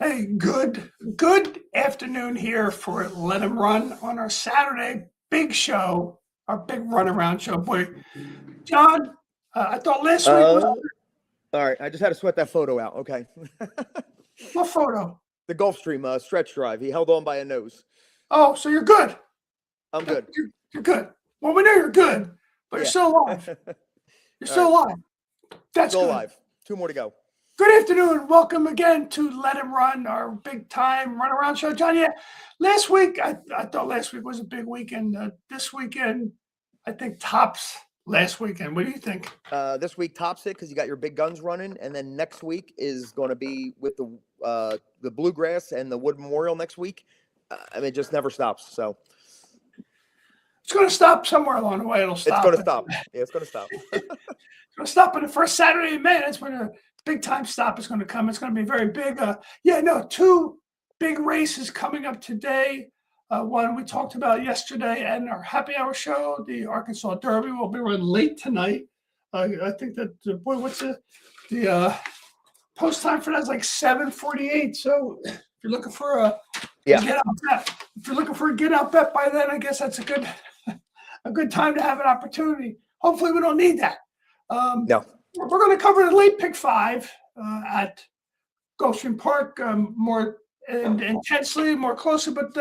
Hey, good afternoon here for Let 'Em Run on our Saturday big show, our big runaround show. Boy, John, I thought last week was All right. I just had to sweat that photo out. Okay. what photo? The Gulfstream stretch drive. He held on by a nose. Oh, so you're good. I'm good. You're good. Well, we know you're good, but you're Yeah. still alive. You're still alive. That's Still good. alive. 2 more to go. Good afternoon. Welcome again to Let 'Em Run, our big time runaround show. John, yeah, last week, I thought last week was a big weekend. This weekend, I think tops last weekend. What do you think? This week tops it because you got your big guns running, and then next week is going to be with the bluegrass and the Wood Memorial next week. I mean, it just never stops. So It's going to stop somewhere along the way. It'll stop. it's going to stop. Yeah, it's going to stop. It's going to stop on the first Saturday in May. That's when a big time stop is going to come. It's going to be very big. Two big races coming up today. One we talked about yesterday and our happy hour show, the Arkansas Derby, will be run late tonight. I think that what's the post time for that is like 7:48. So if you're looking for a get out bet, if you're looking for a get out bet by then, I guess that's a good time to have an opportunity. Hopefully, we don't need that. No. We're going to cover the late pick 5 at Gulfstream Park more intensely, more closely. But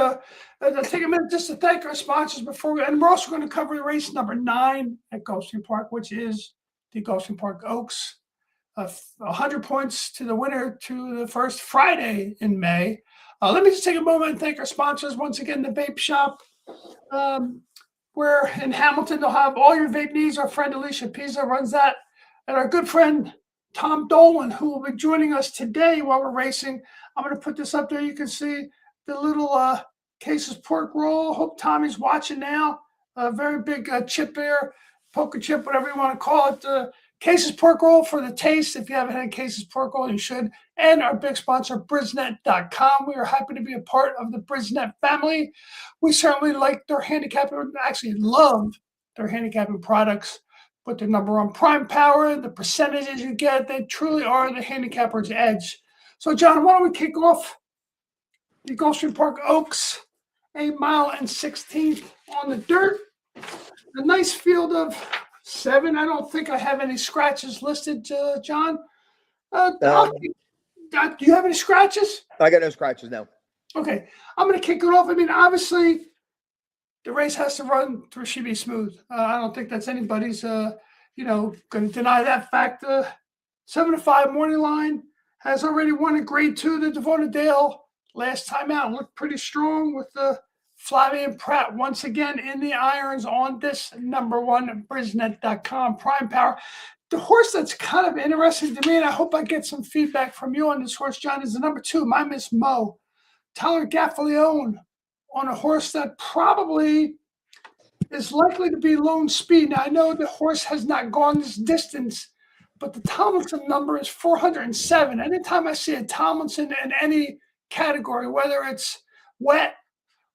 I'll take a minute just to thank our sponsors before and we're also going to cover race number 9 at Gulfstream Park, which is the Gulfstream Park Oaks. 100 points to the winner to the first Friday in May. Let me just take a moment and thank our sponsors once again. The Vape Shop. Where in Hamilton they'll have all your vape needs. Our friend Alicia Pisa runs that. And our good friend Tom Dolan, who will be joining us today while we're racing. I'm going to put this up there. You can see the little Cases pork roll. Hope Tommy's watching now. A very big chip there, poker chip, whatever you want to call it. Cases pork roll for the taste. If you haven't had Cases pork roll, you should. And our big sponsor, Brisnet.com. We are happy to be a part of the Brisnet family. We certainly like their handicapping, actually love their handicapping products. Put their number on Prime Power, the percentages you get, they truly are the handicapper's edge. So, John, why don't we kick off the Gulfstream Park Oaks, 1 mile and 16th on the dirt. A nice field of 7. I don't think I have any scratches listed, John. Do you have any scratches? I got no scratches now. Okay. I'm going to kick it off. I mean, obviously, the race has to run through She Be Smooth. I don't think that's anybody's, going to deny that fact. 7-5 morning line has already won at Grade 2. The Devoted Dale last time out looked pretty strong with Flavien Prat once again in the irons on this number 1 Brisnet.com Prime Power. The horse that's kind of interesting to me, and I hope I get some feedback from you on this horse, John, is the number 2, My Miss Mo. Tyler Gaffalione on a horse that probably is likely to be lone speed. Now, I know the horse has not gone this distance, but the Tomlinson number is 407. Anytime I see a Tomlinson in any category, whether it's wet,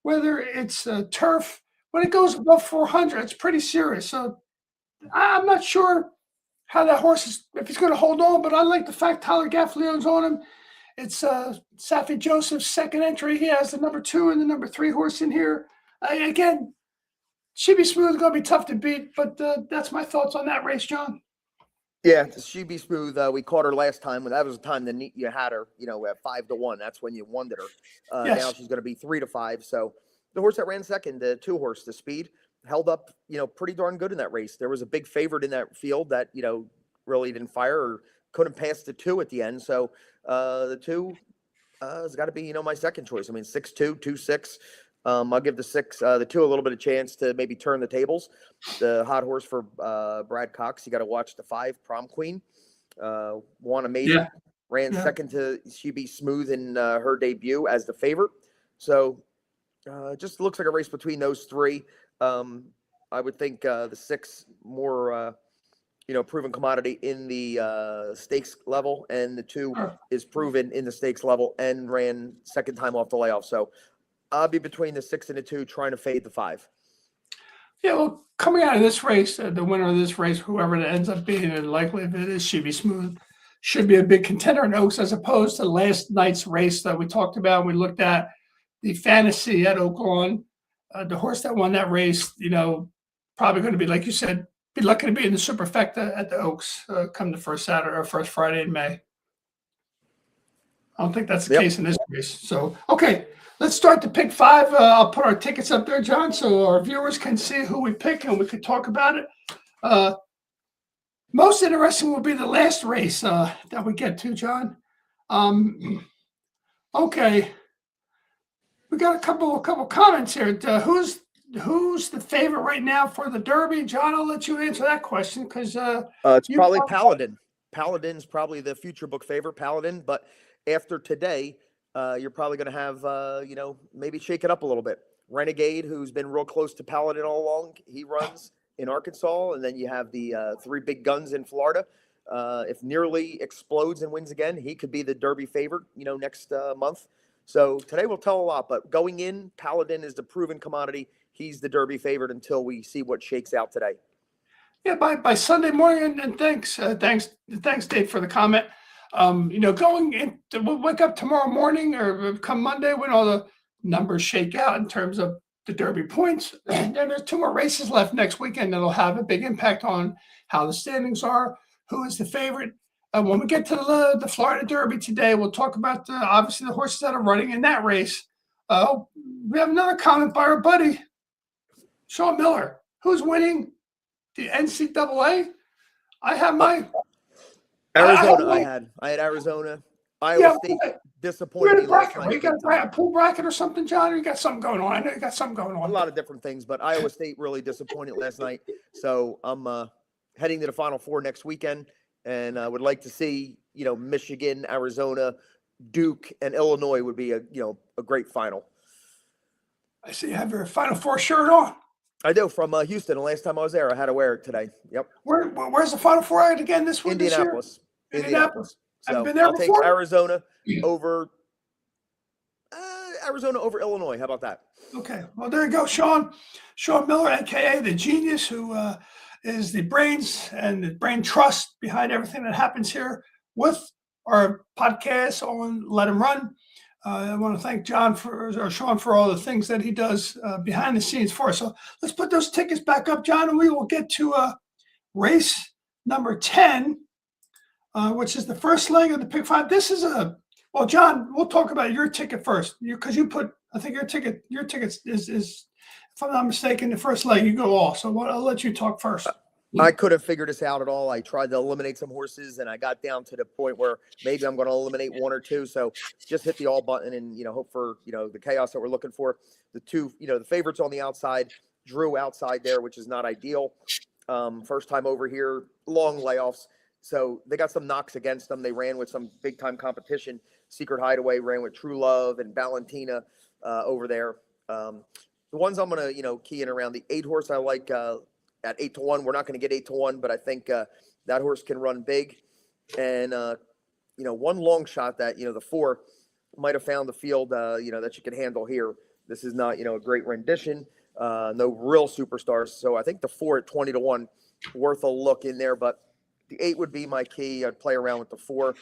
whether it's turf, when it goes above 400, it's pretty serious. So I'm not sure how that horse is, if he's going to hold on, but I like the fact Tyler Gaffalione's on him. It's Safi Joseph's second entry. He has the number 2 and the number 3 horse in here. Again, She Be Smooth is going to be tough to beat, but that's my thoughts on that race, John. Yeah, She Be Smooth. We caught her last time. That was the time that you had her, at 5-1. That's when you wanted her. Yes. Now she's going to be 3-5. So the horse that ran second, the 2 horse, the Speed, held up, pretty darn good in that race. There was a big favorite in that field that, really didn't fire or couldn't pass the 2 at the end. So the 2 has got to be, my second choice. I mean, 6-2, 2-6. I'll give the 6, the 2 a little bit of chance to maybe turn the tables. The hot horse for Brad Cox, you got to watch the 5, Prom Queen. Won a major, ran second to She Be Smooth in her debut as the favorite. So just looks like a race between those 3. I would think the 6 more, proven commodity in the stakes level, and the 2 is proven in the stakes level and ran second time off the layoff. So I'll be between the 6 and the 2, trying to fade the 5. Yeah, well, coming out of this race, the winner of this race, whoever it ends up being, and likely if it is She Be Smooth, should be a big contender in Oaks, as opposed to last night's race that we talked about. We looked at the Fantasy at Oaklawn. The horse that won that race, probably going to be, like you said, be lucky to be in the superfecta at the Oaks come the first Saturday or first Friday in May. I don't think that's the case in this race. So, okay, let's start the pick 5. I'll put our tickets up there, John, so our viewers can see who we pick and we could talk about it. Most interesting will be the last race that we get to, John. Okay, we got a couple comments here. Who's the favorite right now for the Derby, John? I'll let you answer that question because it's probably Paladin. Paladin's probably the future book favorite, Paladin. But after today, you're probably going to have maybe shake it up a little bit. Renegade, who's been real close to Paladin all along, he runs in Arkansas, and then you have the 3 big guns in Florida. If Nearly explodes and wins again, he could be the Derby favorite, next month. So today will tell a lot. But going in, Paladin is the proven commodity. He's the Derby favorite until we see what shakes out today. Yeah, by Sunday morning, and thanks, Dave, for the comment. Going in, we'll wake up tomorrow morning or come Monday when all the numbers shake out in terms of the Derby points. And then there's 2 more races left next weekend that'll have a big impact on how the standings are, who is the favorite. When we get to the Florida Derby today, we'll talk about obviously the horses that are running in that race. We have another comment by our buddy, Sean Miller, who's winning the NCAA. I have my Arizona. I had Arizona. Iowa State disappointed me last night. You got a pool bracket or something, John? Or you got something going on? I know you got something going on. A lot of different things, but Iowa State really disappointed last night. So I'm heading to the Final Four next weekend, and I would like to see Michigan, Arizona, Duke, and Illinois would be a great final. I see you have your Final Four shirt on. I do, from Houston. The last time I was there, I had to wear it today. Yep. Where's the Final Four at again this week? Indianapolis. Indianapolis. So been there I'll before? take Arizona over Illinois. How about that? Okay. Well, there you go, Sean Miller, aka the genius, who is the brains and the brain trust behind everything that happens here with our podcast on Let Him Run. I want to thank Sean for all the things that he does behind the scenes for us. So let's put those tickets back up, John, and we will get to race number 10, which is the first leg of the pick 5. This is John, we'll talk about your ticket first, because I think your ticket is, if I'm not mistaken, the first leg you go all. So I'll let you talk first. I couldn't figure this out at all. I tried to eliminate some horses, and I got down to the point where maybe I'm going to eliminate 1 or 2. So just hit the all button and, hope for, the chaos that we're looking for. The 2, the favorites on the outside, Drew outside there, which is not ideal. First time over here, long layoffs. So they got some knocks against them. They ran with some big time competition. Secret Hideaway ran with True Love and Valentina over there. The ones I'm going to, key in around the 8 horse I like, at 8-1, we're not going to get 8-1, but I think that horse can run big. And, one long shot that, the 4 might have found the field, that you can handle here. This is not, a great rendition, no real superstars. So I think the 4 at 20-1, worth a look in there. But the 8 would be my key. I'd play around with the 4,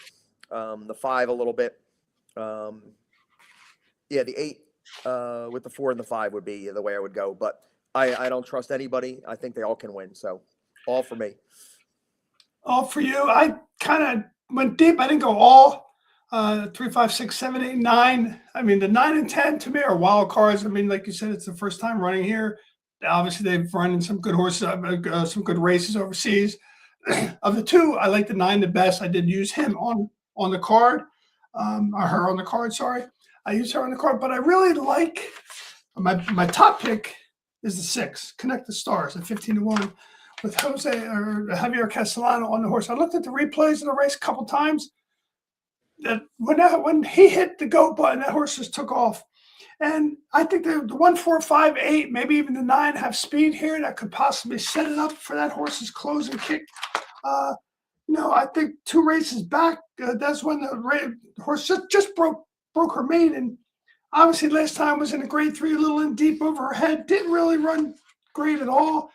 the 5 a little bit. The 8 with the 4 and the 5 would be the way I would go. But I don't trust anybody. I think they all can win. So all for me. All for you. I kind of went deep. I didn't go all 3, 5, 6, 7, 8, 9. I mean, the 9 and 10 to me are wild cards. I mean, like you said, it's the first time running here. Obviously, they've run in some good horses, some good races overseas. Of the 2, I like the 9 the best. I did use him on the card, or her on the card. Sorry, I used her on the card, but I really like my top pick. Is the 6, Connect the Stars at 15-1 with Javier Castellano on the horse. I looked at the replays of the race a couple times. That when he hit the go button, that horse just took off. And I think the 1, 4, 5, 8, maybe even the 9 have speed here that could possibly set it up for that horse's closing kick. I think 2 races back, that's when the horse just broke her mane. And obviously, last time was in a grade 3, a little in deep over her head. Didn't really run great at all,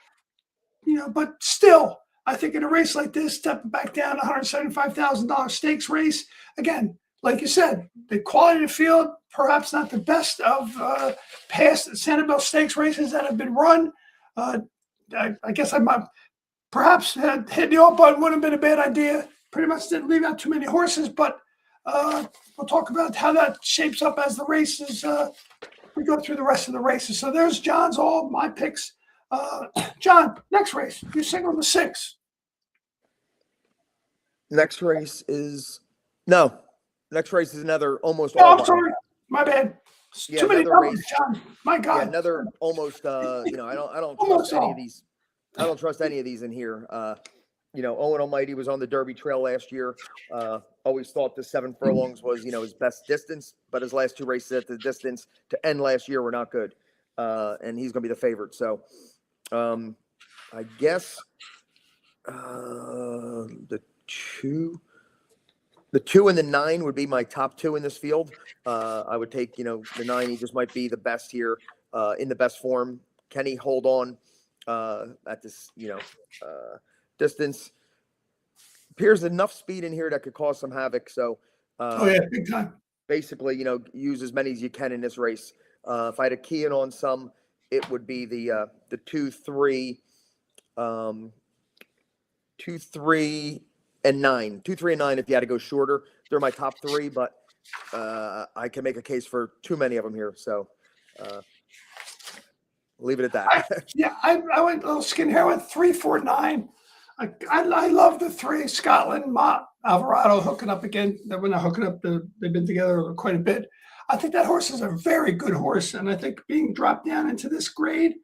but still, I think in a race like this, stepping back down $175,000 stakes race, again, like you said, the quality of the field, perhaps not the best of past Sanibel Stakes races that have been run. I guess I might perhaps hit the off button wouldn't have been a bad idea. Pretty much didn't leave out too many horses, but we'll talk about how that shapes up as the races. We go through the rest of the races. So there's John's all my picks. John, next race. You single the 6. Next race is another almost Oh, all I'm button. sorry. My bad. Yeah, Too many another numbers, race. John. My God. Yeah, another almost. I don't Almost trust any all. of these. I don't trust any of these in here. Owen Almighty was on the Derby Trail last year. Always thought the 7 furlongs was, his best distance, but his last 2 races at the distance to end last year were not good. And he's going to be the favorite. So, I guess the 2 and the 9 would be my top 2 in this field. I would take, the 9. He just might be the best here, in the best form. Can he hold on at this, distance? Appears enough speed in here that could cause some havoc. So, Oh, yeah, big time. basically, use as many as you can in this race. If I had a key in on some, it would be the 2, 3, 2, 3, and 9. 2, 3, and 9. If you had to go shorter, they're my top 3. But I can make a case for too many of them here. So leave it at that. I went a little skin here. I went 3, 4, 9. I love the 3. Scotland, Mott, Alvarado hooking up again. They're not hooking up. They've been together quite a bit. I think that horse is a very good horse, and I think being dropped down into this grade,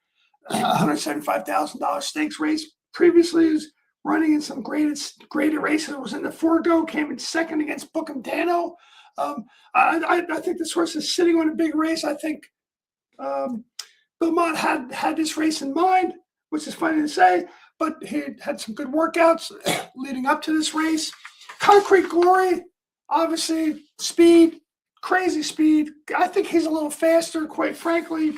$175,000 stakes race. Previously, was running in some graded races. Was in the Forgo, came in second against Bookham Dano. I think this horse is sitting on a big race. I think Beaumont had this race in mind, which is funny to say, but he had some good workouts leading up to this race. Concrete Glory, obviously, speed, crazy speed. I think he's a little faster, quite frankly,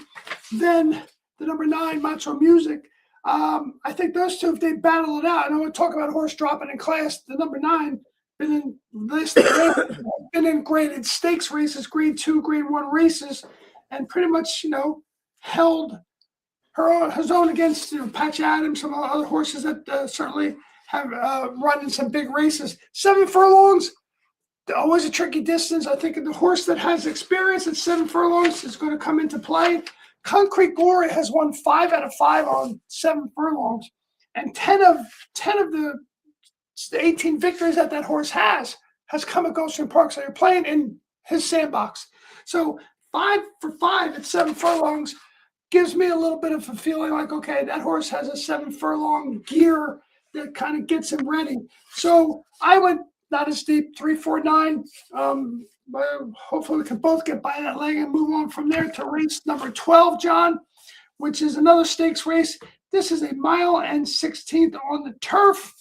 than the number 9, Macho Music. I think those two, if they battle it out, and I want to talk about a horse dropping in class, the number 9, been in graded stakes races, grade 2, grade 1 races, and pretty much, held his own against Patch Adams, some other horses that certainly have run in some big races. 7 furlongs, always a tricky distance. I think the horse that has experience at 7 furlongs is going to come into play. Concrete Glory has won 5 out of 5 on 7 furlongs, and 10 of the 18 victories that horse has come at Gulfstream Park. So you're playing in his sandbox. So 5 for 5 at 7 furlongs gives me a little bit of a feeling like, okay, that horse has a 7 furlong gear that kind of gets him ready. So I went not as deep, 3, 4, 9. But hopefully we can both get by that leg and move on from there to race number 12, John, which is another stakes race. This is a 1.16 miles on the turf.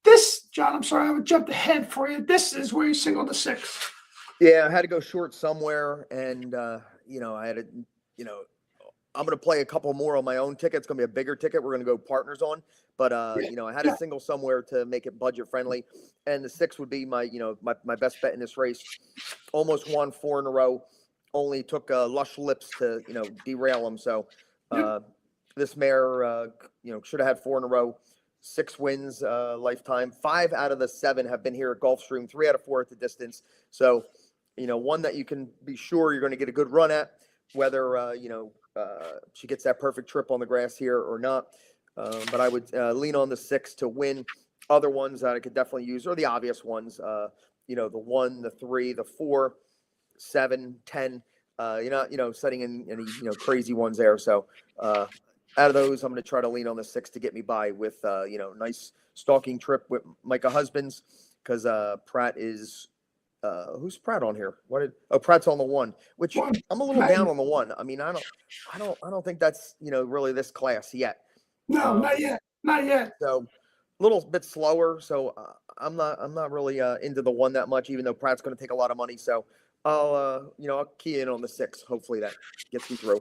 This, John, I'm sorry, I jumped ahead for you. This is where you single the 6. Yeah, I had to go short somewhere, and I had to, I'm going to play a couple more on my own ticket. It's going to be a bigger ticket. We're going to go partners on, but I had a single somewhere to make it budget friendly, and the 6 would be my my best bet in this race. Almost won 4 in a row. Only took Lush Lips to derail him. So this mare should have had 4 in a row. 6 wins lifetime. 5 out of the 7 have been here at Gulfstream. 3 out of 4 at the distance. So one that you can be sure you're going to get a good run at, whether she gets that perfect trip on the grass here or not. But I would lean on the 6 to win. Other ones that I could definitely use are the obvious ones. The 1, the 3, the 4, 7, 10. You're not setting in any crazy ones there. So out of those, I'm going to try to lean on the 6 to get me by with nice stalking trip with Micah Husbands, because Pratt is. Who's Pratt on here? Pratt's on the 1, which I'm a little down on the 1. I mean, I don't think that's really this class yet. No, not yet. So a little bit slower. So I'm not really into the 1 that much, even though Pratt's going to take a lot of money. So I'll key in on the 6. Hopefully that gets me through.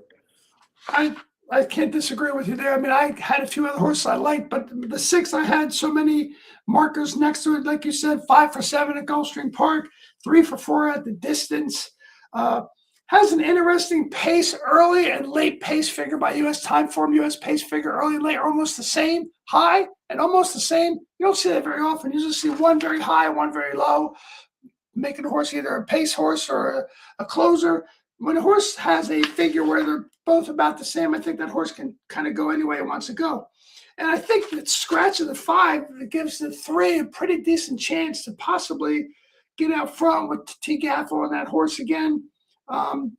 I can't disagree with you there. I mean, I had a few other horses I liked, but the 6, I had so many markers next to it. Like you said, 5 for 7 at Gulfstream Park, 3 for 4 at the distance. Uh, has an interesting pace early and late pace figure by U.S. time form. U.S. pace figure early and late are almost the same, high and almost the same. You don't see that very often. You usually see one very high, one very low, making a horse either a pace horse or a closer. When a horse has a figure where they're both about the same, I think that horse can kind of go any way it wants to go. And I think that scratching the 5, it gives the 3 a pretty decent chance to possibly get out front with T. Gaffel and that horse again. The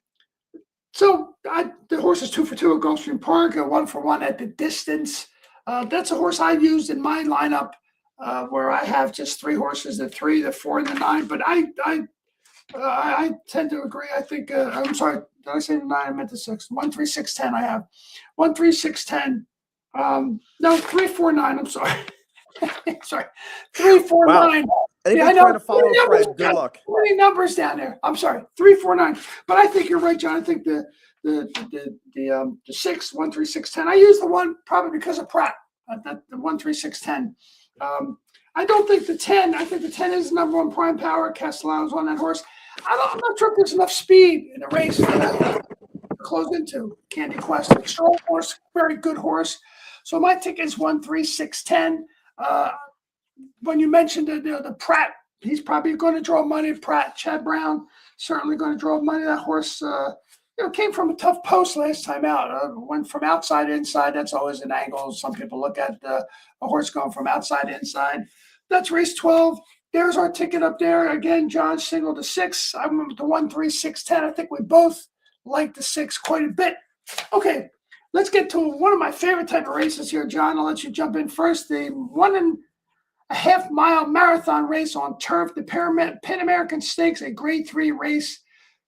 horse is 2 for 2 at Gulfstream Park, 1 for 1 at the distance. That's a horse I used in my lineup where I have just 3 horses, the 3, the 4, and the 9. But I tend to agree. I think I'm sorry. Did I say the 9? I meant the 6. 1, 3, 6, 10. I have 1, 3, 6, 10. No, 3, 4, 9. I'm sorry. Sorry, 3, 4, Wow. 9. Anybody trying to follow Fred, good luck. Many numbers down there. I'm sorry, 3, 4, 9. But I think you're right, John. I think the 6, 1, 3, 6, 10. I use the 1 probably because of Pratt. The 1, 3, 6, 10. I don't think the 10. I think the 10 is the number 1 prime power. Castellanos on that horse. I'm not sure if there's enough speed in the race for that to close into. Candy Quest, strong horse, very good horse. So my ticket is 1, 3, 6, 10. When you mentioned the Pratt, he's probably going to draw money. Pratt, Chad Brown, certainly going to draw money. That horse, came from a tough post last time out. Went from outside to inside. That's always an angle. Some people look at a horse going from outside to inside. That's race 12. There's our ticket up there. Again, John signaled the 6. I went with the 1, 3, 6, 10. I think we both like the 6 quite a bit. Okay, let's get to one of my favorite type of races here, John. I'll let you jump in first. The 1.5 mile marathon race on turf, the Pan American Stakes, a grade 3 race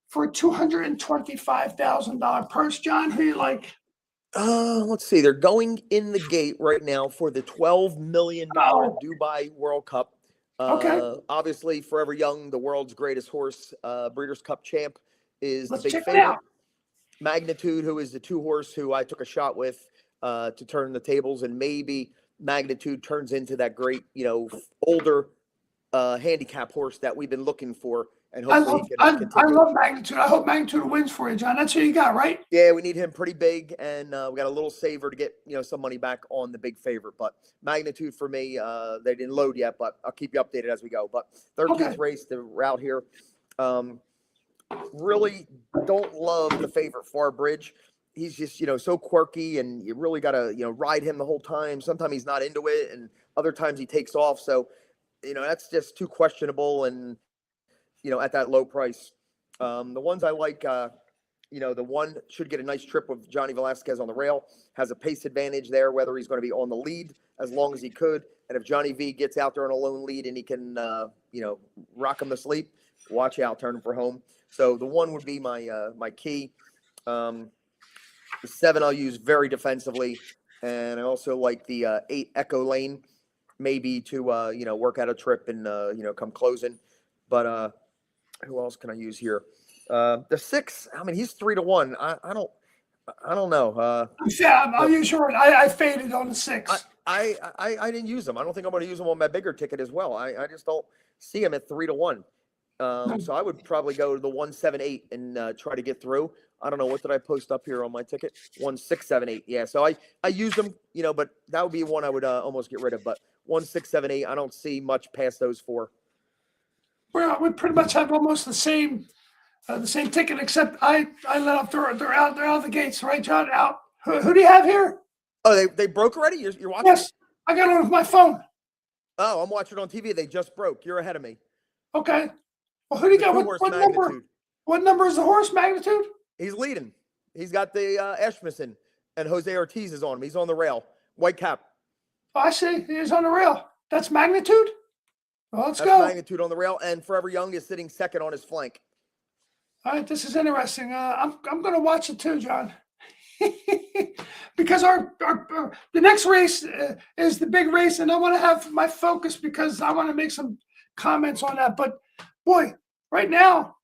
for a $225,000 purse. John, who you like? Let's see. They're going in the gate right now for the $12 million Dubai World Cup. Okay. Obviously, Forever Young, the world's greatest horse, Breeders' Cup champ, is Let's the big check it favorite. out. Magnitude, who is the 2 horse who I took a shot with to turn the tables, and maybe Magnitude turns into that great, older handicap horse that we've been looking for. And hopefully he can continue. I love Magnitude. I hope Magnitude wins for you, John. That's who you got, right? Yeah, we need him pretty big, and we got a little saver to get some money back on the big favorite. But Magnitude for me, they didn't load yet, but I'll keep you updated as we go. But 13th race, the route here. Really don't love the favorite Farbridge. He's just so quirky, and you really got to ride him the whole time. Sometimes he's not into it, and other times he takes off. So that's just too questionable, and at that low price. The ones I like, the one should get a nice trip with Johnny Velasquez on the rail, has a pace advantage there, whether he's going to be on the lead as long as he could. And if Johnny V gets out there on a lone lead and he can, rock him to sleep, watch out, turn him for home. So the 1 would be my my key. The 7 I'll use very defensively. And I also like the 8 Echo Lane, maybe to, work out a trip and, come closing. But, who else can I use here? The 6, I mean, he's 3-1. I don't know. Yeah, I'll use yours. I faded on the 6. I didn't use him. I don't think I'm going to use him on my bigger ticket as well. I just don't see him at 3-1. So I would probably go to the 178 and try to get through. I don't know, what did I post up here on my ticket? 1678. Yeah. So I use them, but that would be one I would almost get rid of. But 1678, I don't see much past those 4. Well, we pretty much have almost the same ticket, except I let up. They're out of the gates, right, John? Out. Who do you have here? Oh, they broke already? You're watching? Yes, I got it with my phone. Oh, I'm watching it on TV. They just broke. You're ahead of me. Okay. Well, who do you got? What number? What number is the horse? Magnitude? He's leading. He's got the Ashmussen, and Jose Ortiz is on him. He's on the rail. White cap. Oh, I see. He's on the rail. That's Magnitude? Well, let's go. Magnitude on the rail, and Forever Young is sitting second on his flank. All right, this is interesting. I'm going to watch it too, John, because our the next race is the big race, and I want to have my focus because I want to make some comments on that. But boy, right now,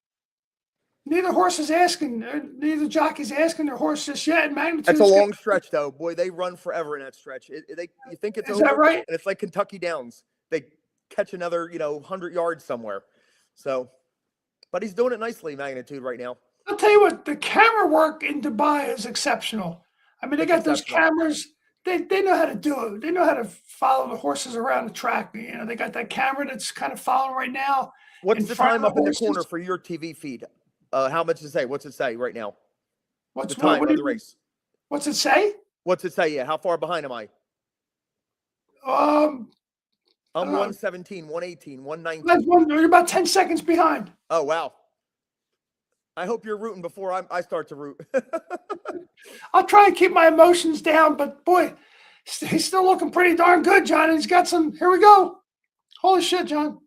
neither horse is asking, neither jockey's asking their horse just yet. And Magnitude. That's a long stretch, though. Boy, they run forever in that stretch. You think it's Is over, that right? and it's like Kentucky Downs. They catch another, 100 yards somewhere. So, but he's doing it nicely, Magnitude, right now. I'll tell you what, the camera work in Dubai is exceptional. I mean, they got those cameras. They know how to do it. They know how to follow the horses around the track. They got that camera that's kind of following right now. What's the time up in the corner for your TV feed? How much does it say? What's it say right now? What's the time of the race? What's it say? What's it say? Yeah. How far behind am I? I'm 117, 118, 119. You're about 10 seconds behind. Oh, wow. I hope you're rooting before I start to root. I'll try and keep my emotions down, but boy, he's still looking pretty darn good, John. And he's got some. Here we go. Holy shit, John.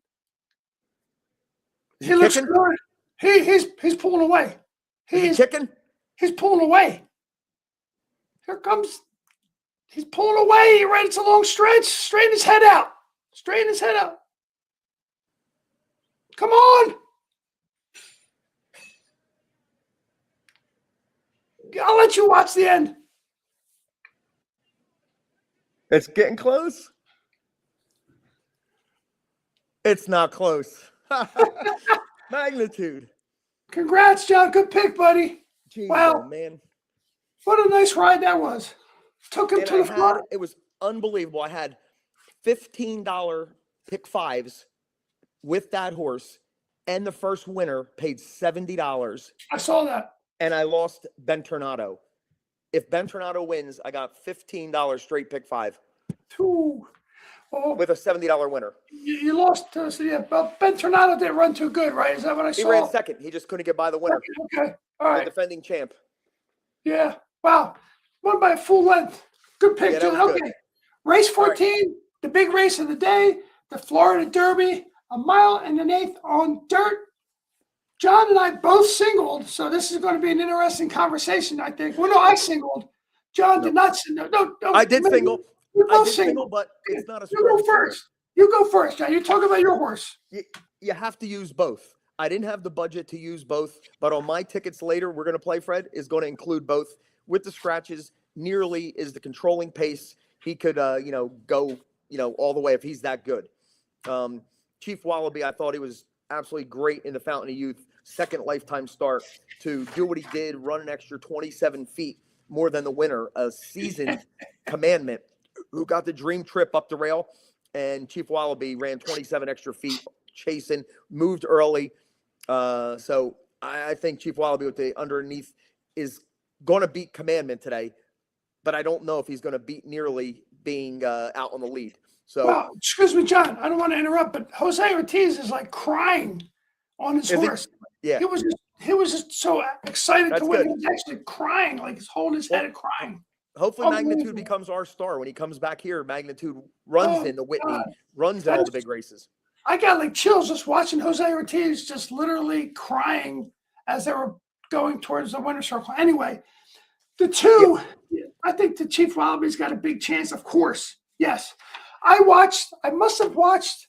He looks good. He's pulling away. He's kicking. He's pulling away. Here comes. He's pulling away. You're right. It's a long stretch. Straighten his head out. Straighten his head out. Come on. I'll let you watch the end. It's getting close. It's not close. Magnitude. Congrats, John. Good pick, buddy. Jeez, wow, man. What a nice ride that was. Took him to the front. It was unbelievable. I had $15 pick fives with that horse, and the first winner paid $70. I saw that. And I lost Ben Tornado. If Ben Tornado wins, I got $15 straight pick five. With a $70 winner. You lost. But Ben Tornado didn't run too good, right? Is that what I saw? He ran second. He just couldn't get by the winner. Okay. All right. The defending champ. Yeah. Wow. Won by a full length. Good pick, John. Okay. Good. Race 14, the big race of the day, the Florida Derby, 1.125 miles on dirt. John and I both singled, so this is going to be an interesting conversation, I think. Well, no, I singled. John did not single. No, I did single. We both single, but it's not a You go first. You go first, John. You talk about your horse. You have to use both. I didn't have the budget to use both, but on my tickets later, we're going to play, Fred, is going to include both. With the scratches, nearly is the controlling pace. He could, go, all the way if he's that good. Chief Wallaby, I thought he was absolutely great in the Fountain of Youth, second lifetime start to do what he did, run an extra 27 feet more than the winner, a seasoned commandment who got the dream trip up the rail, and Chief Wallaby ran 27 extra feet, chasing, moved early. So I think Chief Wallaby with the underneath is going to beat commandment today, but I don't know if he's going to beat nearly being out on the lead. So, well, excuse me, John. I don't want to interrupt, but Jose Ortiz is like crying on his horse. Yeah, he was just so excited to win. He was actually crying, like he's holding his head and crying. Hopefully, Magnitude becomes our star when he comes back here. Magnitude runs into Whitney, runs in all the big races. I got like chills just watching Jose Ortiz just literally crying as they were going towards the winner's circle. Anyway, the two, I think the Chief Wallaby's got a big chance, of course. Yes. I must have watched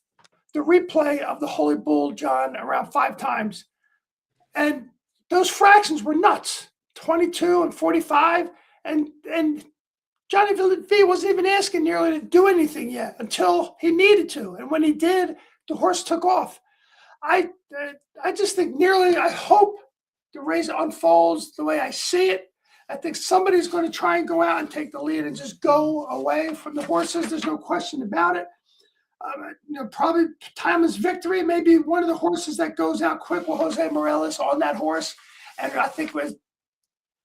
the replay of the Holy Bull, John, around 5 times. And those fractions were nuts. 22 and 45. And Johnny V wasn't even asking nearly to do anything yet until he needed to. And when he did, the horse took off. I just think I hope the race unfolds the way I see it. I think somebody's going to try and go out and take the lead and just go away from the horses. There's no question about it. Probably Timeless Victory, maybe one of the horses that goes out quick with Jose Morales on that horse. And I think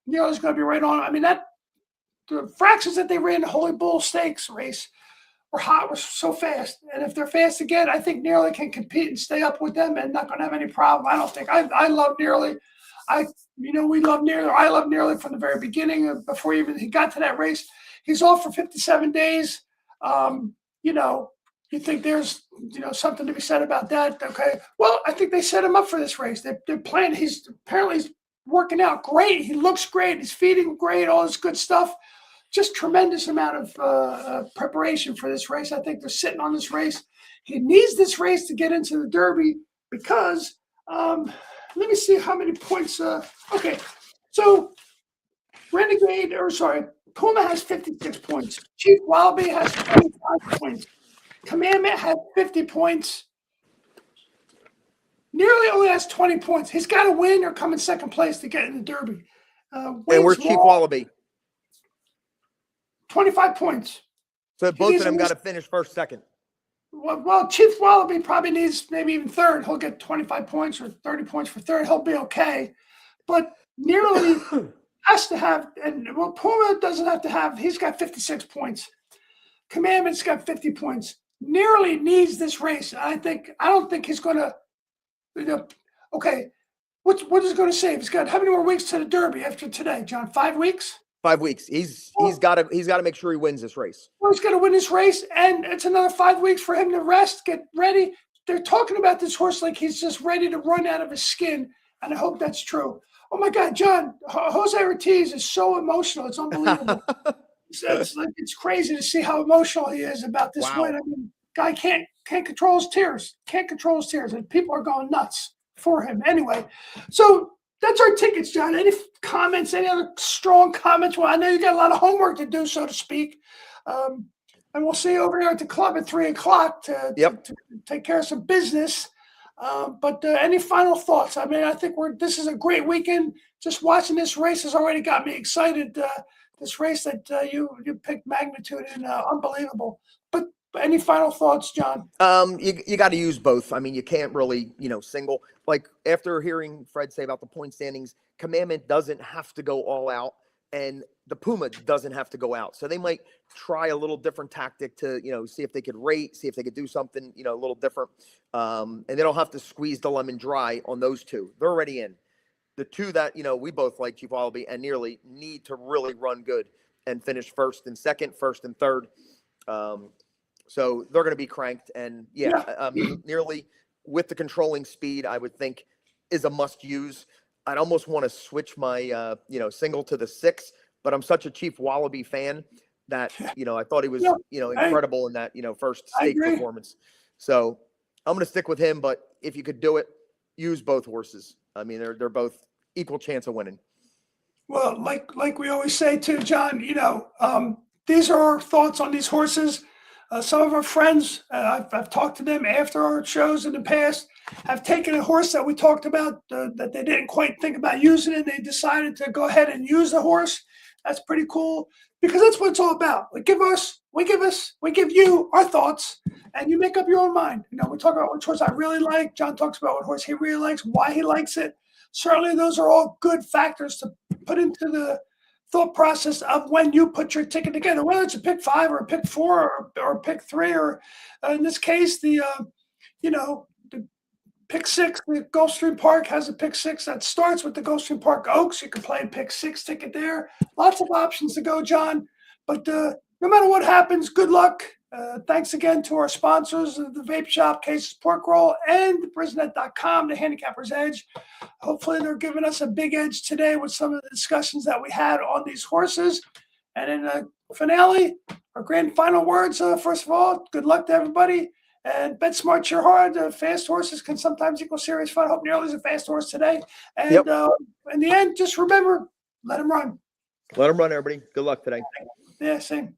Nero's going to be right on. I mean, the fractions that they ran in the Holy Bull Stakes race were so fast. And if they're fast again, I think Nearly can compete and stay up with them and not going to have any problem. I don't think. I love Nearly. We love Nearly. I love Nearly from the very beginning, before he got to that race. He's off for 57 days. You think there's something to be said about that? Okay. Well, I think they set him up for this race. They're planning. He's working out great. He looks great. He's feeding great. All this good stuff. Just tremendous amount of preparation for this race. I think they're sitting on this race. He needs this race to get into the Derby because Let me see how many points. Okay, so Puma has 56 points. Chief Wallaby has 25 points. Commandment has 50 points. Nearly only has 20 points. He's got to win or come in second place to get in the Derby. And where's Chief Wallaby? 25 points. So both of them got to finish first, second. Well, Chief Wallaby probably needs maybe even third. He'll get 25 points or 30 points for third. He'll be okay. But nearly has to have, and well, Puma doesn't have to have, he's got 56 points. Commandment's got 50 points. Nearly needs this race. I don't think he's going to, okay. What is he going to save? He's got how many more weeks to the Derby after today, John? 5 weeks? 5 weeks. He's got to make sure he wins this race. Well, he's got to win this race, and it's another 5 weeks for him to rest, get ready. They're talking about this horse like he's just ready to run out of his skin, and I hope that's true. Oh my God, John, Jose Ortiz is so emotional. It's unbelievable. It's crazy to see how emotional he is about this win. I mean, guy can't control his tears. Can't control his tears, and people are going nuts for him. Anyway, so that's our tickets, John. Any comments? Any other strong comments? Well, I know you got a lot of homework to do, so to speak. And we'll see you over there at the club at 3:00 to take care of some business. But any final thoughts? I mean, I think this is a great weekend. Just watching this race has already got me excited. This race that you picked magnitude and unbelievable. But any final thoughts, John? You got to use both. I mean, you can't really, single. Like after hearing Fred say about the point standings, Commandment doesn't have to go all out, and the Puma doesn't have to go out. So they might try a little different tactic to, see if they could rate, see if they could do something, a little different. And they don't have to squeeze the lemon dry on those two. They're already in. The two that, we both like, Chief Wallaby and Nearly, need to really run good and finish first and second, first and third. So they're going to be cranked. And Nearly with the controlling speed, I would think is a must use. I'd almost want to switch my, single to the 6, but I'm such a Chief Wallaby fan that, I thought he was, incredible in that, first stake performance. So I'm going to stick with him, but if you could do it, use both horses. I mean, they're both equal chance of winning. Well, like we always say too, John, these are our thoughts on these horses. Some of our friends, I've talked to them after our shows in the past, have taken a horse that we talked about that they didn't quite think about using it. They decided to go ahead and use the horse. That's pretty cool because that's what it's all about. We give you our thoughts, and you make up your own mind. We talk about what horse I really like. John talks about what horse he really likes, why he likes it. Certainly, those are all good factors to put into the thought process of when you put your ticket together, whether it's a pick 5 or a pick 4 or a pick 3, or in this case, the pick 6. The Gulfstream Park has a pick 6 that starts with the Gulfstream Park Oaks. You can play a pick 6 ticket there. Lots of options to go, John. But no matter what happens, good luck. Thanks again to our sponsors, the Vape Shop, Cases Pork Roll, and Brisnet.com, the Handicapper's Edge. Hopefully they're giving us a big edge today with some of the discussions that we had on these horses. And in the finale, our grand final words, first of all, good luck to everybody. And bet smart, cheer hard. Fast horses can sometimes equal serious fun. Hope Nearly's a fast horse today. And in the end, just remember, let him run. Let him run, everybody. Good luck today. Yeah, same.